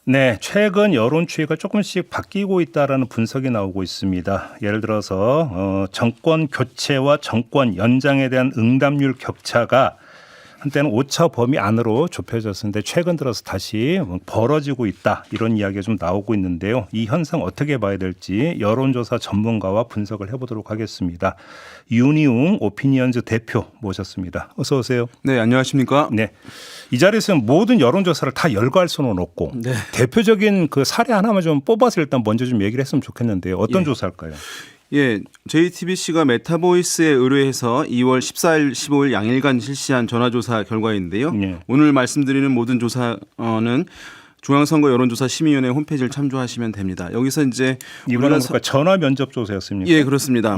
네, 최근 여론 추이가 조금씩 바뀌고 있다라는 분석이 나오고 있습니다. 예를 들어서 정권 교체와 정권 연장에 대한 응답률 격차가 한때는 오차 범위 안으로 좁혀졌었는데 최근 들어서 다시 벌어지고 있다 이런 이야기가 좀 나오고 있는데요. 이 현상 어떻게 봐야 될지 여론조사 전문가와 분석을 해보도록 하겠습니다. 윤희웅 오피니언즈 대표 모셨습니다. 어서 오세요. 네, 안녕하십니까? 네, 이 자리에서는 모든 여론조사를 다 열거할 수는 없고 네. 대표적인 그 사례 하나만 좀 뽑아서 일단 먼저 좀 얘기를 했으면 좋겠는데요. 어떤 조사일까요? 예, JTBC가 메타보이스에 의뢰해서 2월 14일, 15일 양일간 실시한 전화조사 결과인데요. 예. 오늘 말씀드리는 모든 조사는 중앙선거 여론조사 심의위원회 홈페이지를 참조하시면 됩니다. 여기서 이제 이번은 그러니까 전화 면접 조사였습니까? 예, 그렇습니다.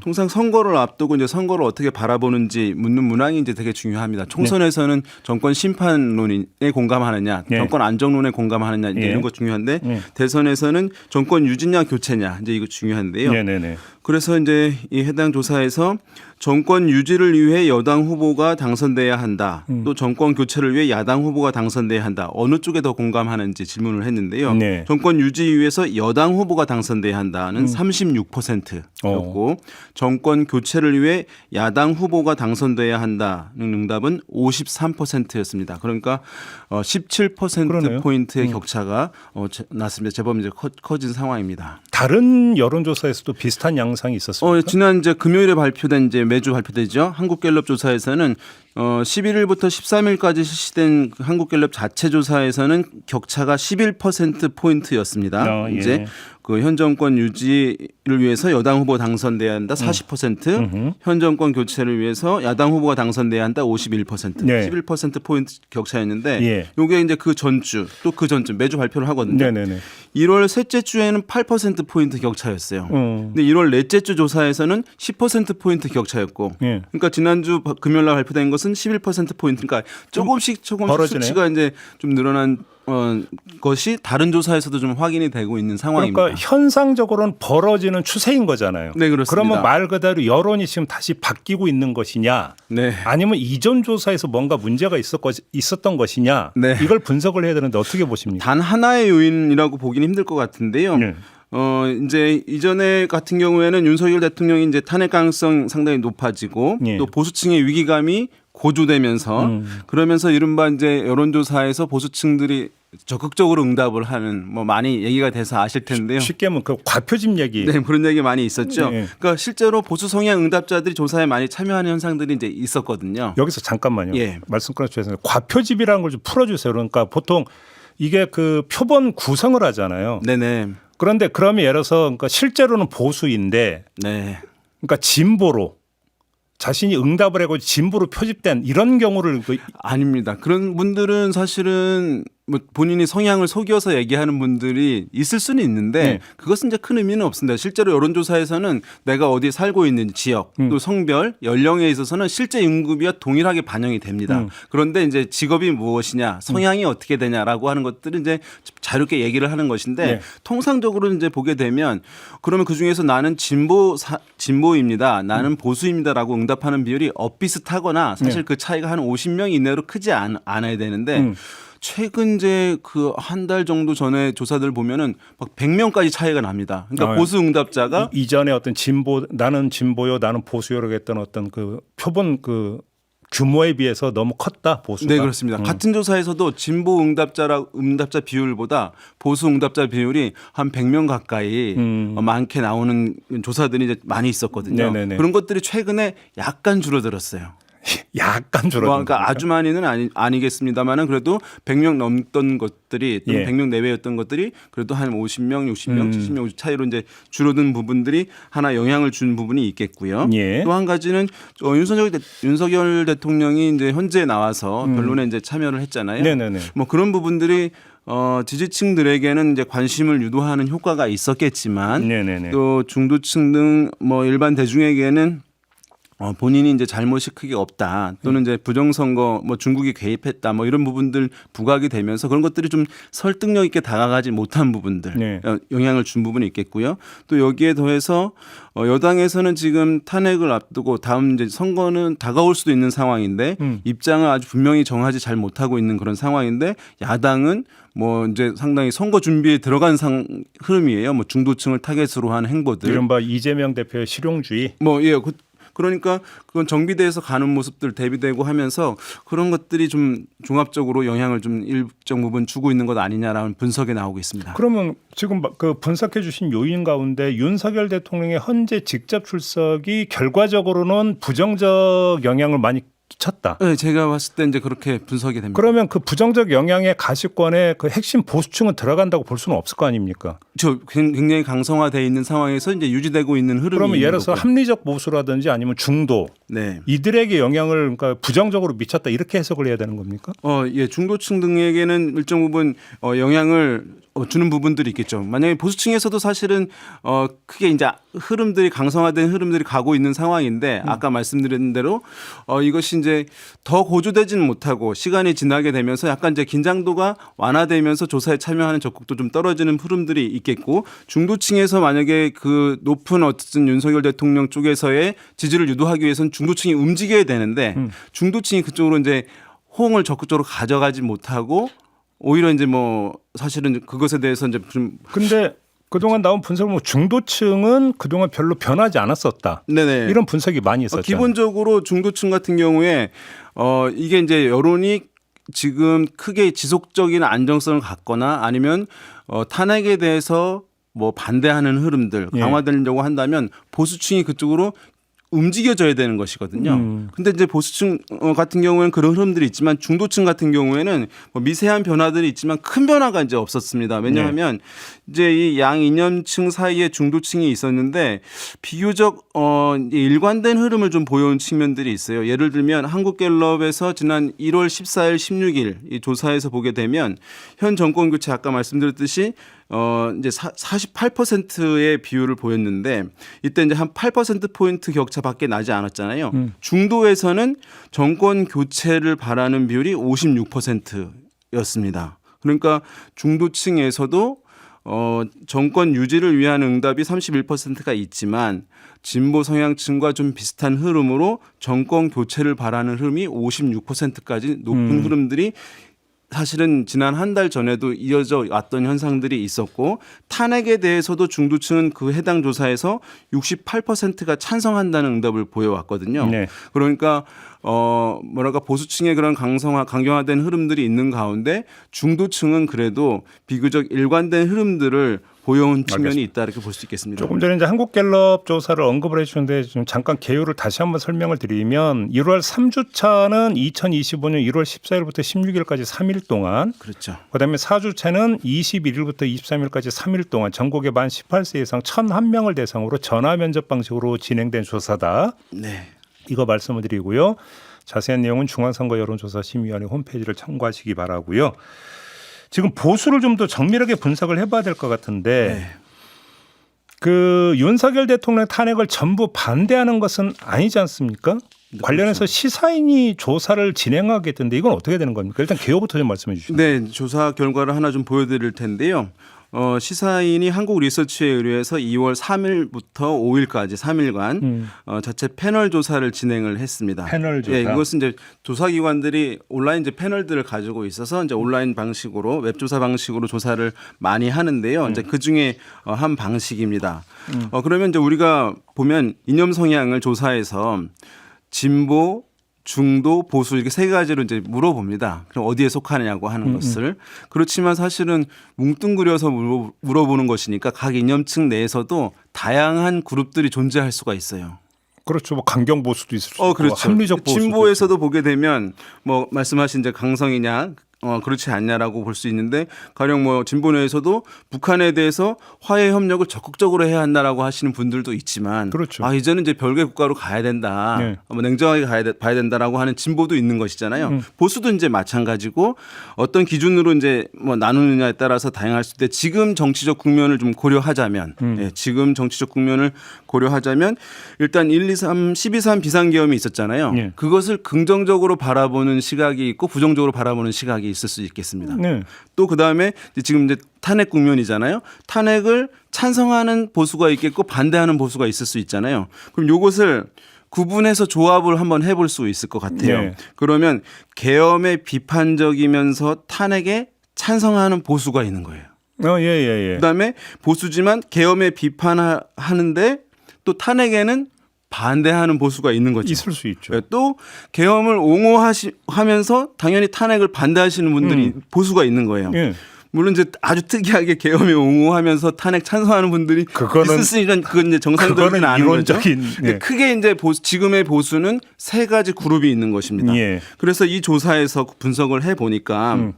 통상 선거를 앞두고 이제 선거를 어떻게 바라보는지 묻는 문항이 이제 되게 중요합니다. 총선에서는 정권 심판론에 공감하느냐, 네. 정권 안정론에 공감하느냐 이제 예. 이런 거 중요한데 예. 대선에서는 정권 유지냐 교체냐 이제 이거 중요한데요. 네네네. 그래서 이제 이 해당 조사에서 정권 유지를 위해 여당 후보가 당선돼야 한다. 또 정권 교체를 위해 야당 후보가 당선돼야 한다. 어느 쪽에 더 공감하는지 질문을 했는데요. 네. 정권 유지 위해서 여당 후보가 당선돼야 한다는 36%였고 정권 교체를 위해 야당 후보가 당선돼야 한다는 응답은 53%였습니다. 그러니까 17% 그러네요. 포인트의 격차가 났습니다. 제법 이제 커진 상황입니다. 다른 여론조사에서도 비슷한 양상이 있었습니까? 지난 이제 금요일에 발표된 이제 매주 발표되죠. 한국갤럽 조사에서는 11일부터 13일까지 실시된 그 한국갤럽 자체 조사에서는 격차가 11% 포인트였습니다. 예. 이제 그 현 정권 유지를 위해서 여당 후보 당선돼야 한다 40%, 현 정권 교체를 위해서 야당 후보가 당선돼야 한다 51%, 네. 11% 포인트 격차였는데 예. 이게 이제 그 전주 또 그 전주 매주 발표를 하거든요. 네네네. 1월 셋째 주에는 8% 포인트 격차였어요. 근데 1월 넷째 주 조사에서는 10% 포인트 격차였고, 예. 그러니까 지난주 금요일 날 발표된 것은 11% 포인트, 그러니까 조금씩 벌어지네요. 수치가 이제 좀 늘어난 것이 다른 조사에서도 좀 확인이 되고 있는 상황입니다. 그러니까 현상적으로는 벌어지는 추세인 거잖아요. 네, 그렇습니다. 그러면 말 그대로 여론이 지금 다시 바뀌고 있는 것이냐, 네. 아니면 이전 조사에서 뭔가 문제가 있었던 것이냐, 네. 이걸 분석을 해야 되는데 어떻게 보십니까? 단 하나의 요인이라고 보기는 힘들 것 같은데요. 네. 이제 이전에 같은 경우에는 윤석열 대통령이 이제 탄핵 가능성 상당히 높아지고 예. 또 보수층의 위기감이 고조되면서 그러면서 이른바 이제 여론조사에서 보수층들이 적극적으로 응답을 하는 뭐 많이 얘기가 돼서 아실 텐데요. 쉽게 하면 그 과표집 얘기. 네, 그런 얘기 많이 있었죠. 네. 그러니까 실제로 보수 성향 응답자들이 조사에 많이 참여하는 현상들이 이제 있었거든요. 여기서 잠깐만요. 예. 말씀 끊어주셔서 과표집이라는 걸 좀 풀어주세요. 그러니까 보통 이게 그 표본 구성을 하잖아요. 네네. 그런데 그러면 예를 들어서 그러니까 실제로는 보수인데 네. 그러니까 진보로 자신이 응답을 하고 진보로 표집된 이런 경우를 아닙니다. 그런 분들은 사실은 뭐 본인이 성향을 속여서 얘기하는 분들이 있을 수는 있는데 네. 그것은 이제 큰 의미는 없습니다. 실제로 여론조사에서는 내가 어디 살고 있는 지역 또 성별, 연령에 있어서는 실제 임금비와 동일하게 반영이 됩니다. 그런데 이제 직업이 무엇이냐, 성향이 어떻게 되냐라고 하는 것들은 이제 자유롭게 얘기를 하는 것인데 네. 통상적으로 이제 보게 되면 그러면 그 중에서 나는 진보입니다. 나는 보수입니다라고 응답하는 비율이 엇비슷하거나 사실 네. 그 차이가 한 50명 이내로 크지 않아야 되는데 최근 이제 그 한 달 정도 전에 조사들 보면은 막 100명까지 차이가 납니다. 그러니까 보수 응답자가 이전에 어떤 진보 나는 진보요 나는 보수요라고 했던 어떤 그 표본 그 규모에 비해서 너무 컸다 보수가. 네, 그렇습니다. 같은 조사에서도 진보 응답자 비율보다 보수 응답자 비율이 한 100명 가까이 많게 나오는 조사들이 이제 많이 있었거든요. 네네네. 그런 것들이 최근에 약간 줄어들었어요. 약간 줄어든. 그러니까 아주 많이는 아니겠습니다만은 그래도 100명 넘던 것들이 또는 예. 100명 내외였던 것들이 그래도 한 50명, 60명, 70명 차이로 이제 줄어든 부분들이 하나 영향을 준 부분이 있겠고요. 예. 또 한 가지는 윤석열 대통령이 이제 현재 나와서 변론에 이제 참여를 했잖아요. 네네네. 뭐 그런 부분들이 지지층들에게는 이제 관심을 유도하는 효과가 있었겠지만 네네네. 또 중도층 등 뭐 일반 대중에게는 본인이 이제 잘못이 크게 없다 또는 이제 부정선거 뭐 중국이 개입했다 뭐 이런 부분들 부각이 되면서 그런 것들이 좀 설득력 있게 다가가지 못한 부분들 네. 영향을 준 부분이 있겠고요. 또 여기에 더해서 여당에서는 지금 탄핵을 앞두고 다음 이제 선거는 다가올 수도 있는 상황인데 입장을 아주 분명히 정하지 잘 못하고 있는 그런 상황인데 야당은 뭐 이제 상당히 선거 준비에 들어간 흐름이에요. 뭐 중도층을 타겟으로 한 행보들. 이른바 이재명 대표의 실용주의. 그러니까 그건 정비대에서 가는 모습들 대비되고 하면서 그런 것들이 좀 종합적으로 영향을 좀 일정 부분 주고 있는 것 아니냐라는 분석이 나오고 있습니다. 그러면 지금 그 분석해 주신 요인 가운데 윤석열 대통령의 현재 직접 출석이 결과적으로는 부정적 영향을 많이 쳤다. 네, 제가 봤을 때 이제 그렇게 분석이 됩니다. 그러면 그 부정적 영향의 가시권에 그 핵심 보수층은 들어간다고 볼 수는 없을 거 아닙니까? 저 굉장히 강성화되어 있는 상황에서 이제 유지되고 있는 흐름이. 그러면 예를 들어서 거고요. 합리적 보수라든지 아니면 중도 네. 이들에게 영향을 그러니까 부정적으로 미쳤다 이렇게 해석을 해야 되는 겁니까? 예, 중도층 등에게는 일정 부분 영향을 주는 부분들이 있겠죠. 만약에 보수층에서도 사실은 크게 이제 흐름들이 강성화된 흐름들이 가고 있는 상황인데 아까 말씀드린 대로 이것이 이제 더 고조되지는 못하고 시간이 지나게 되면서 약간 이제 긴장도가 완화되면서 조사에 참여하는 적극도 좀 떨어지는 흐름들이 있겠고 중도층에서 만약에 그 높은 어쨌든 윤석열 대통령 쪽에서의 지지를 유도하기 위해서는 중도층이 움직여야 되는데 중도층이 그쪽으로 이제 호응을 적극적으로 가져가지 못하고 오히려 이제 뭐 사실은 그것에 대해서 이제 좀 근데 그동안 나온 분석은 뭐 중도층은 그동안 별로 변하지 않았었다. 네네. 이런 분석이 많이 있었죠. 기본적으로 중도층 같은 경우에 이게 이제 여론이 지금 크게 지속적인 안정성을 갖거나 아니면 탄핵에 대해서 뭐 반대하는 흐름들 강화되려고 한다면 보수층이 그쪽으로 움직여져야 되는 것이거든요. 근데 이제 보수층 같은 경우에는 그런 흐름들이 있지만 중도층 같은 경우에는 뭐 미세한 변화들이 있지만 큰 변화가 이제 없었습니다. 왜냐하면 이제 이 양 이념층 사이에 중도층이 있었는데 비교적 일관된 흐름을 좀 보여온 측면들이 있어요. 예를 들면 한국갤럽에서 지난 1월 14일, 16일 이 조사에서 보게 되면 현 정권 교체 아까 말씀드렸듯이 이제 48%의 비율을 보였는데 이때 이제 한 8%포인트 격차밖에 나지 않았잖아요. 중도에서는 정권 교체를 바라는 비율이 56%였습니다. 그러니까 중도층에서도 정권 유지를 위한 응답이 31%가 있지만 진보 성향층과 좀 비슷한 흐름으로 정권 교체를 바라는 흐름이 56%까지 높은 흐름들이 사실은 지난 한 달 전에도 이어져 왔던 현상들이 있었고 탄핵에 대해서도 중도층은 그 해당 조사에서 68%가 찬성한다는 응답을 보여왔거든요. 네. 그러니까 뭐랄까 보수층의 그런 강경화된 흐름들이 있는 가운데 중도층은 그래도 비교적 일관된 흐름들을 보여온 측면이 있다 이렇게 볼 수 있겠습니다. 조금 전에 이제 한국갤럽 조사를 언급을 해주셨는데 좀 잠깐 개요를 다시 한번 설명을 드리면 1월 3주차는 2025년 1월 14일부터 16일까지 3일 동안 그렇죠. 그다음에 4주차는 21일부터 23일까지 3일 동안 전국의 만 18세 이상 1,001명을 대상으로 전화 면접 방식으로 진행된 조사다. 네. 이거 말씀을 드리고요. 자세한 내용은 중앙선거 여론조사심의위원회 홈페이지를 참고하시기 바라고요. 지금 보수를 좀 더 정밀하게 분석을 해봐야 될 것 같은데 그 윤석열 대통령 탄핵을 전부 반대하는 것은 아니지 않습니까? 관련해서 시사인이 조사를 진행하겠던데 이건 어떻게 되는 겁니까? 일단 개요부터 좀 말씀해 주시죠. 네, 조사 결과를 하나 좀 보여드릴 텐데요. 시사인이 한국 리서치에 의뢰해서 2월 3일부터 5일까지 3일간 자체 패널 조사를 진행을 했습니다. 패널 조사. 예, 이것은 이제 조사기관들이 온라인 이제 패널들을 가지고 있어서 이제 온라인 방식으로 웹조사 방식으로 조사를 많이 하는데요. 이제 그 중에 한 방식입니다. 그러면 이제 우리가 보면 이념 성향을 조사해서 진보, 중도, 보수 이렇게 세 가지로 이제 물어봅니다. 그럼 어디에 속하느냐고 하는 것을. 그렇지만 사실은 뭉뚱그려서 물어보는 것이니까 각 이념층 내에서도 다양한 그룹들이 존재할 수가 있어요. 그렇죠. 뭐 강경 보수도 있을 수 있고 그렇죠. 합리적 보수도 진보에서도 보게 되면 뭐 말씀하신 이제 강성이냐 그렇지 않냐라고 볼 수 있는데 가령 뭐 진보내에서도 북한에 대해서 화해 협력을 적극적으로 해야 한다라고 하시는 분들도 있지만 그렇죠. 이제는 이제 별개 국가로 가야 된다. 네. 뭐 냉정하게 봐야 된다라고 하는 진보도 있는 것이잖아요. 보수도 이제 마찬가지고 어떤 기준으로 이제 뭐 나누느냐에 따라서 다양할 수 있는데 지금 정치적 국면을 좀 고려하자면 지금 정치적 국면을 고려하자면 일단 12.3 비상계엄이 있었잖아요. 예. 그것을 긍정적으로 바라보는 시각이 있고 부정적으로 바라보는 시각이 있을 수 있겠습니다. 네. 또 그다음에 지금 이제 탄핵 국면이잖아요. 탄핵을 찬성하는 보수가 있겠고 반대하는 보수가 있을 수 있잖아요. 그럼 요것을 구분해서 조합을 한번 해볼 수 있을 것 같아요. 네. 그러면 계엄에 비판적이면서 탄핵에 찬성하는 보수가 있는 거예요. 예. 그다음에 보수지만 계엄에 비판하는데 또 탄핵에는 반대하는 보수가 있는 거죠. 있을 수 있죠. 또 계엄을 옹호하면서 당연히 탄핵을 반대하시는 분들이 보수가 있는 거예요. 예. 물론 이제 아주 특이하게 계엄에 옹호하면서 탄핵 찬성하는 분들이 그거는- 있으니까 그건 이제 정상적이는 그거는 않은 거죠. 이론적인, 근데 예. 크게 이제 지금의 보수는 세 가지 그룹이 있는 것입니다. 예. 그래서 이 조사에서 분석을 해 보니까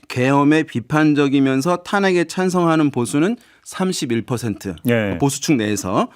계엄에 비판적이면서 탄핵에 찬성하는 보수는 31%. 예. 보수층 내에서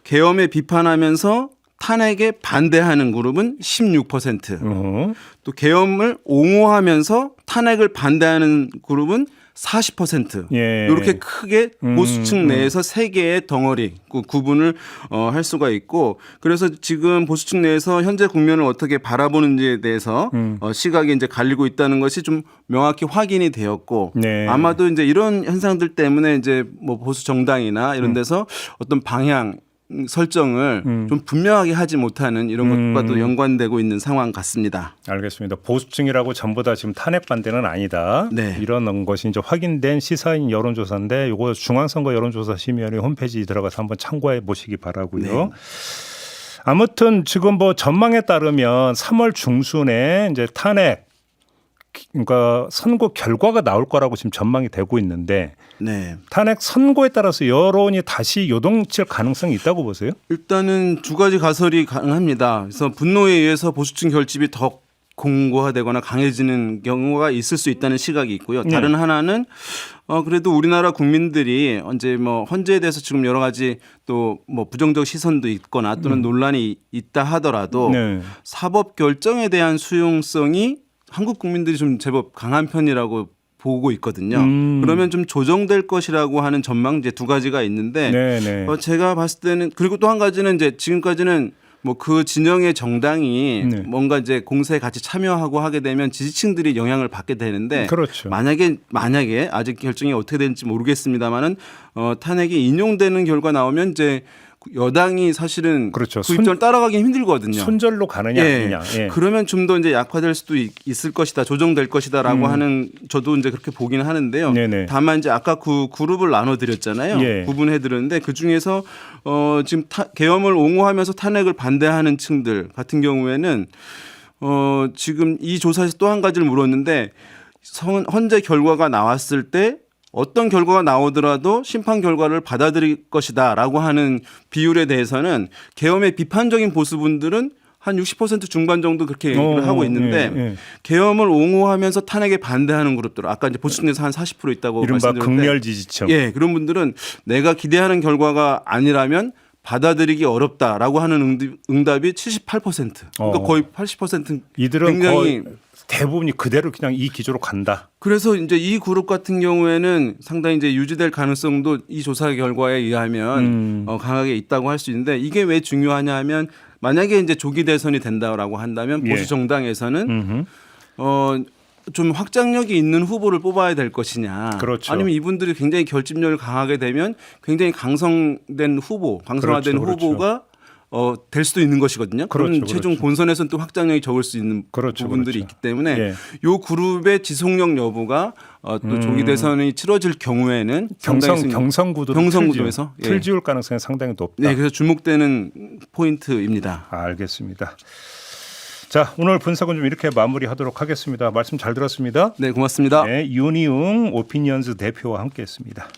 계엄에 비판하면서 탄핵에 반대하는 그룹은 16%. 또 계엄을 옹호하면서 탄핵을 반대하는 그룹은 40%. 예. 이렇게 크게 보수층 내에서 세 개의 덩어리 구분을 할 수가 있고 그래서 지금 보수층 내에서 현재 국면을 어떻게 바라보는지에 대해서 시각이 이제 갈리고 있다는 것이 좀 명확히 확인이 되었고 네. 아마도 이제 이런 현상들 때문에 이제 뭐 보수 정당이나 이런 데서 어떤 방향 설정을 좀 분명하게 하지 못하는 이런 것과도 연관되고 있는 상황 같습니다. 알겠습니다. 보수층이라고 전부 다 지금 탄핵 반대는 아니다. 네. 이런 것이 이제 확인된 시사인 여론조사인데 이거 중앙선거 여론조사 심의위원회 홈페이지 들어가서 한번 참고해 보시기 바라고요. 네. 아무튼 지금 뭐 전망에 따르면 3월 중순에 이제 탄핵 그러니까 선거 결과가 나올 거라고 지금 전망이 되고 있는데 네. 탄핵 선고에 따라서 여론이 다시 요동칠 가능성이 있다고 보세요? 일단은 두 가지 가설이 가능합니다. 그래서 분노에 의해서 보수층 결집이 더 공고화되거나 강해지는 경우가 있을 수 있다는 시각이 있고요. 다른 하나는 그래도 우리나라 국민들이 이제 뭐 헌재에 대해서 지금 여러 가지 또 뭐 부정적 시선도 있거나 또는 논란이 있다 하더라도 네. 사법 결정에 대한 수용성이 한국 국민들이 좀 제법 강한 편이라고 보고 있거든요. 그러면 좀 조정될 것이라고 하는 전망 이제 두 가지가 있는데 네. 제가 봤을 때는 그리고 또 한 가지는 이제 지금까지는 뭐 그 진영의 정당이 네. 뭔가 이제 공세에 같이 참여하고 하게 되면 지지층들이 영향을 받게 되는데 그렇죠. 만약에 아직 결정이 어떻게 되는지 모르겠습니다만은 탄핵이 인용되는 결과 나오면 이제 여당이 사실은 그렇죠. 그 입장을 따라가기 힘들거든요. 손절로 가느냐 아니냐. 예. 그러면 좀 더 이제 약화될 수도 있을 것이다, 조정될 것이다라고 하는 저도 이제 그렇게 보기는 하는데요. 네네. 다만 이제 아까 그 그룹을 나눠드렸잖아요. 예. 구분해드렸는데 그 중에서 지금 계엄을 옹호하면서 탄핵을 반대하는 층들 같은 경우에는 지금 이 조사에서 또 한 가지를 물었는데 헌재 결과가 나왔을 때 어떤 결과가 나오더라도 심판 결과를 받아들일 것이다라고 하는 비율에 대해서는 계엄의 비판적인 보수분들은 한 60% 중반 정도 그렇게 얘기를 하고 있는데 예. 계엄을 옹호하면서 탄핵에 반대하는 그룹들 아까 이제 보수층에서 한 40% 있다고 이른바 말씀드렸는데 극렬 지지층. 예, 그런 분들은 내가 기대하는 결과가 아니라면 받아들이기 어렵다라고 하는 응답이 78%. 그러니까 거의 80% 이들은 굉장히 거의 대부분이 그대로 그냥 이 기조로 간다. 그래서 이제 이 그룹 같은 경우에는 상당히 이제 유지될 가능성도 이 조사 결과에 의하면 강하게 있다고 할 수 있는데 이게 왜 중요하냐 하면 만약에 이제 조기 대선이 된다라고 한다면 예. 보수 정당에서는 좀 확장력이 있는 후보를 뽑아야 될 것이냐. 그렇죠. 아니면 이분들이 굉장히 결집력을 강하게 되면 굉장히 강성된 후보, 강성화된 그렇죠. 후보가 될 수도 있는 것이거든요. 그럼 그렇죠. 최종 본선에서는 또 확장력이 적을 수 있는 그렇죠. 부분들이 그렇죠. 있기 때문에 예. 이 그룹의 지속력 여부가 또 조기 대선이 치러질 경우에는 경선구도에서 틀 지울 가능성이 상당히 높다. 네, 그래서 주목되는 포인트입니다. 알겠습니다. 자, 오늘 분석은 좀 이렇게 마무리하도록 하겠습니다. 말씀 잘 들었습니다. 네, 고맙습니다. 네, 윤희웅 오피니언즈 대표와 함께했습니다.